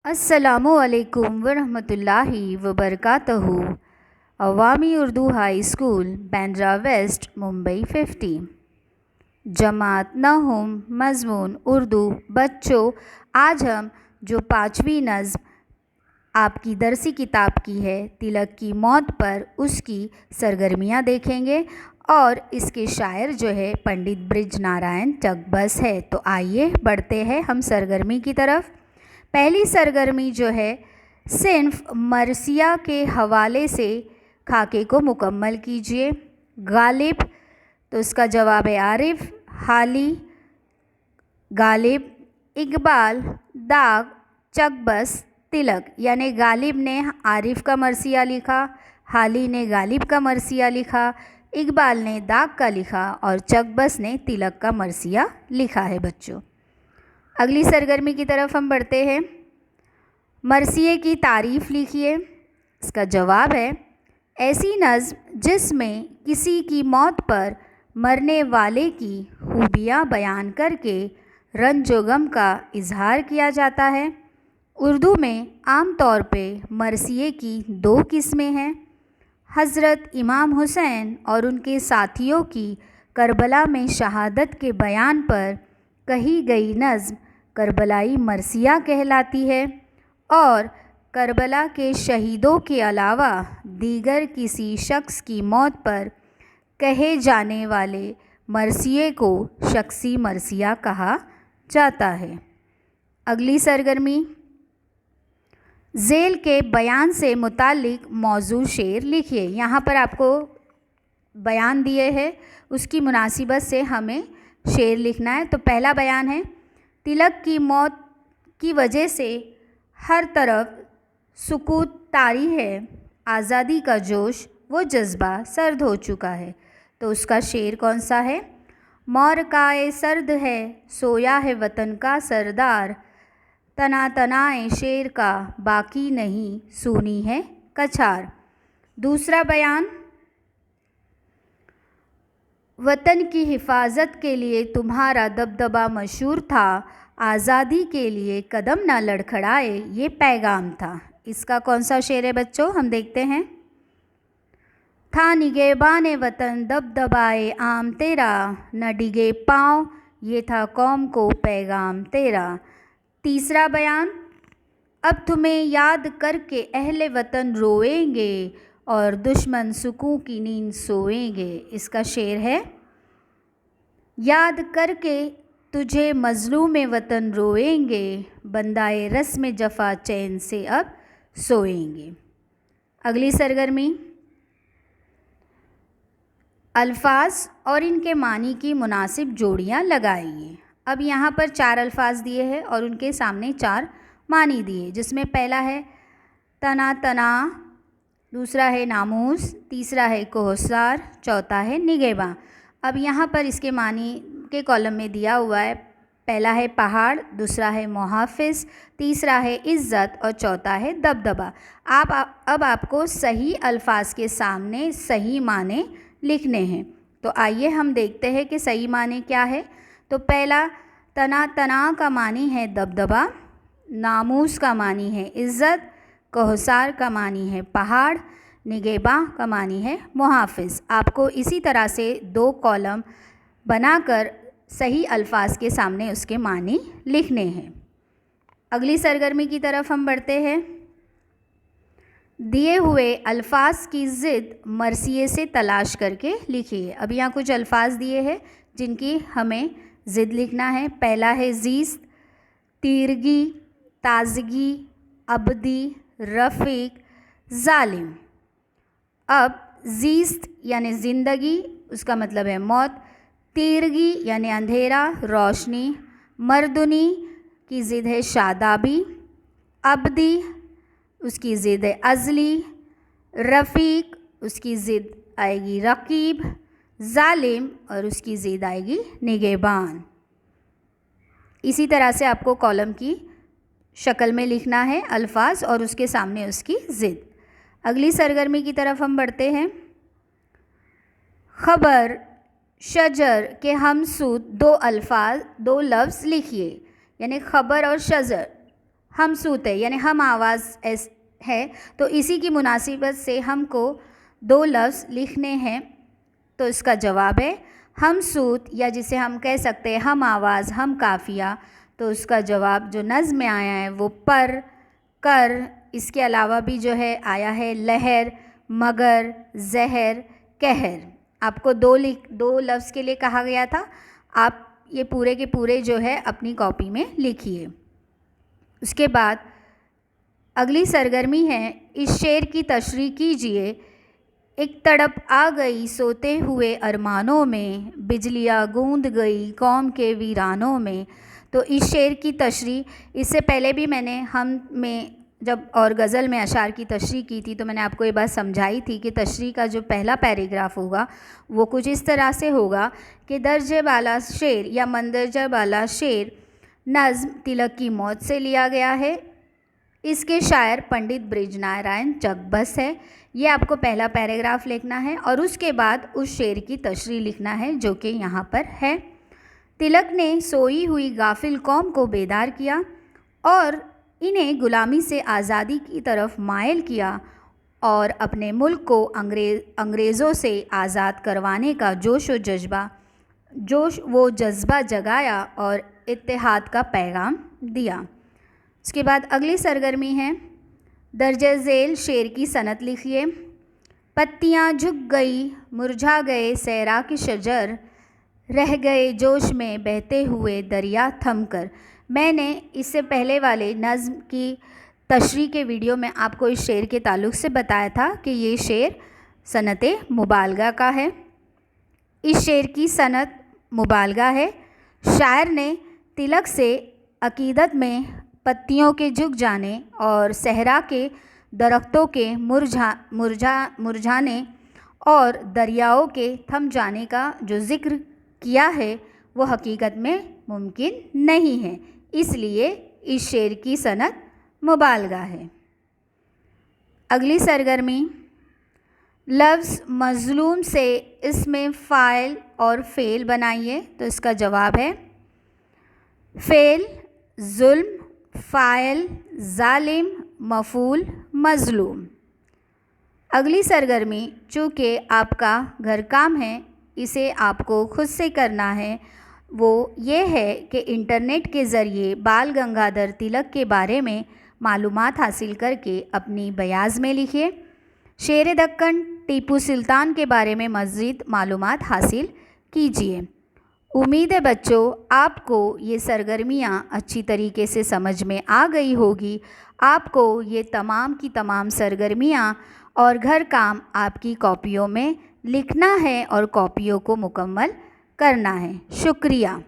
अस्सलामुअलैकुम वरहमतुल्लाहि वबरकातुहू। Awami Urdu high school Bandra west Mumbai 50। जमात नहुम मज़मून उर्दू। बच्चों, आज हम जो 5वीं नज़्म आपकी दरसी किताब की है तिलक की मौत पर, उसकी सरगर्मियाँ देखेंगे और इसके शायर जो है पंडित बृजनारायण चकबस है। तो आइए बढ़ते हैं हम सरगर्मी की तरफ। पहली सरगर्मी जो है सिर्फ मरसिया के हवाले से खाके को मुकम्मल कीजिए। गालिब, तो इसका जवाब है आरिफ। हाली, गालिब, इकबाल, दाग, चकबस, तिलक। यानी गालिब ने आरिफ का मरसिया लिखा, हाली ने गालिब का मरसिया लिखा, इकबाल ने दाग का लिखा और चकबस ने तिलक का मरसिया लिखा है बच्चों। अगली सरगर्मी की तरफ हम बढ़ते हैं। मरसिए की तारीफ़ लिखिए। इसका जवाब है ऐसी नज़्म जिसमें किसी की मौत पर मरने वाले की खूबियाँ बयान करके रंजो गम का इजहार किया जाता है। उर्दू में आम तौर पे मरसिए की 2 किस्में हैं। हज़रत इमाम हुसैन और उनके साथियों की करबला में शहादत के बयान पर कही गई नज़्म करबलाई मरसिया कहलाती है और करबला के शहीदों के अलावा दीगर किसी शख्स की मौत पर कहे जाने वाले मरसिए को शख्सी मरसिया कहा जाता है। अगली सरगर्मी, ज़ेल के बयान से मुतालिक मौजू शेर लिखिए। यहाँ पर आपको बयान दिए हैं, उसकी मुनासिबत से हमें शेर लिखना है। तो पहला बयान है, तिलक की मौत की वजह से हर तरफ सुकूत तारी है, आज़ादी का जोश वो जज्बा सर्द हो चुका है। तो उसका शेर कौन सा है? मौर काए सर्द है, सोया है वतन का सरदार, तना तनाए शेर का बाकी नहीं, सूनी है कछार। दूसरा बयान, वतन की हिफाजत के लिए तुम्हारा दबदबा मशहूर था, आज़ादी के लिए कदम ना लड़खड़ाए ये पैगाम था। इसका कौन सा शेर है बच्चों? हम देखते हैं। था निगेबान वतन दबदबाए आम तेरा, न डिगे पाँव ये था कौम को पैगाम तेरा। तीसरा बयान, अब तुम्हें याद करके अहले वतन रोएंगे और दुश्मन सुकून की नींद सोएंगे। इसका शेर है, याद करके तुझे मजलूम वतन रोएंगे, बंदाए रस्म जफ़ा चैन से अब सोएंगे। अगली सरगर्मी, अल्फाज और इनके मानी की मुनासिब जोड़ियाँ लगाइए। अब यहाँ पर 4 अल्फाज दिए हैं और उनके सामने 4 मानी दिए, जिसमें पहला है तना तना, दूसरा है नामूस, तीसरा है कोहसार, चौथा है निगेबा। अब यहाँ पर इसके मानी के कॉलम में दिया हुआ है, पहला है पहाड़, दूसरा है मुहाफ़िज़, तीसरा है इज़्ज़त और चौथा है दबदबा। अब आपको सही अल्फाज के सामने सही माने लिखने हैं। तो आइए हम देखते हैं कि सही माने क्या है। तो पहला, तना तना का मानी है दबदबा, नामूस का मानी है इज़्ज़त, कोहसार का मानी है पहाड़, निगेबा का मानी है मुहाफ़िज़। आपको इसी तरह से 2 कॉलम बनाकर सही अल्फाज के सामने उसके मानी लिखने हैं। अगली सरगर्मी की तरफ हम बढ़ते हैं। दिए हुए अल्फाज की ज़िद मरसिए से तलाश करके लिखिए। अब यहाँ कुछ अल्फाज दिए हैं जिनकी हमें ज़िद लिखना है। पहला है ज़ीस्त, तीरगी, ताजगी, अबदी, रफ़ीक, जालिम। अब ज़ीस्त यानी ज़िंदगी, उसका मतलब है मौत। तीरगी यानी अंधेरा, रोशनी। मर्दुनी की ज़िद है शादाबी। अबदी, उसकी ज़िद है अज़ली। रफ़ीक, उसकी ज़िद आएगी रकीब। जालिम, और उसकी ज़िद आएगी निगेबान। इसी तरह से आपको कॉलम की शक्ल में लिखना है अल्फाज और उसके सामने उसकी ज़िद। अगली सरगर्मी की तरफ हम बढ़ते हैं। ख़बर शजर के हमसूद 2 लफ्ज़ लिखिए। यानी ख़बर और शजर हम सूते यानी हम आवाज़ है, तो इसी की मुनासिबत से हमको 2 लफ्ज़ लिखने हैं। तो इसका जवाब है हम सूत, या जिसे हम कह सकते हैं हम आवाज़, हम काफ़िया। तो उसका जवाब जो नज़्म में आया है वो पर, कर, इसके अलावा भी जो है आया है लहर, मगर, जहर, कहर। आपको 2 लफ्ज़ के लिए कहा गया था। आप ये पूरे के पूरे जो है अपनी कॉपी में लिखिए। उसके बाद अगली सरगर्मी है, इस शेर की तशरीह कीजिए। एक तड़प आ गई सोते हुए अरमानों में, बिजलियाँ गूंद गई कौम के वीरानों में। तो इस शेर की तशरीह, इससे पहले भी मैंने हम में जब और गज़ल में अशार की तशरीह की थी तो मैंने आपको ये बात समझाई थी कि तशरीह का जो पहला पैराग्राफ होगा वो कुछ इस तरह से होगा कि दर्जे बाला शेर या मंदरजा बाला शेर नज़्म तिलक की मौत से लिया गया है। इसके शायर पंडित बृजनारायण चकबस है। ये आपको पहला पैराग्राफ लिखना है और उसके बाद उस शेर की तशरीह लिखना है जो कि यहाँ पर है। तिलक ने सोई हुई गाफिल कौम को बेदार किया और इन्हें गुलामी से आज़ादी की तरफ मायल किया और अपने मुल्क को अंग्रेज़ों से आज़ाद करवाने का वो जज्बा जगाया और इत्तेहाद का पैगाम दिया। उसके बाद अगली सरगर्मी है, दर्जे झेल शेर की सनत लिखिए। पत्तियाँ झुक गई मुरझा गए सहरा के शजर, रह गए जोश में बहते हुए दरिया थमकर। मैंने इससे पहले वाले नज़्म की तशरीह के वीडियो में आपको इस शेर के ताल्लुक़ से बताया था कि ये शेर सनत मुबालगा का है। इस शेर की सनत मुबालगा है। शायर ने तिलक से अकीदत में पत्तियों के झुक जाने और सहरा के दरख्तों के मुरझाने और दरियाओं के थम जाने का जो ज़िक्र किया है वो हकीकत में मुमकिन नहीं है, इसलिए इस शेर की सनत मुबालगा है। अगली सरगर्मी, लफ्ज़ मज़लूम से इसमें फ़ाइल और फ़ेल बनाइए। तो इसका जवाब है फ़ेल जुल्म, फ़ाइल ज़ालिम, मफ़ूल मज़लूम। अगली सरगर्मी, चूँकि आपका घर काम है, इसे आपको खुद से करना है, वो ये है कि इंटरनेट के ज़रिए बाल गंगाधर तिलक के बारे में मालूमात हासिल करके अपनी बयाज़ में लिखिए। शेर दक्कन टीपू सुल्तान के बारे में मज़ीद मालूमात हासिल कीजिए। उम्मीद है बच्चों आपको ये सरगर्मियाँ अच्छी तरीके से समझ में आ गई होगी। आपको ये तमाम की तमाम सरगर्मियाँ और घर काम आपकी कॉपियों में लिखना है और कॉपियों को मुकम्मल करना है। शुक्रिया।